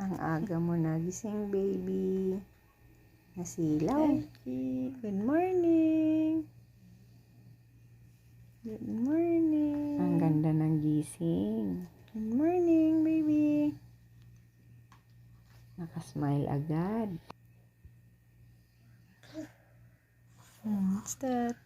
Ang aga mo nagising, baby. Nasilaw. Good morning. Good morning. Ang ganda ng gising. Good morning, baby. Nakasmile agad. What's that?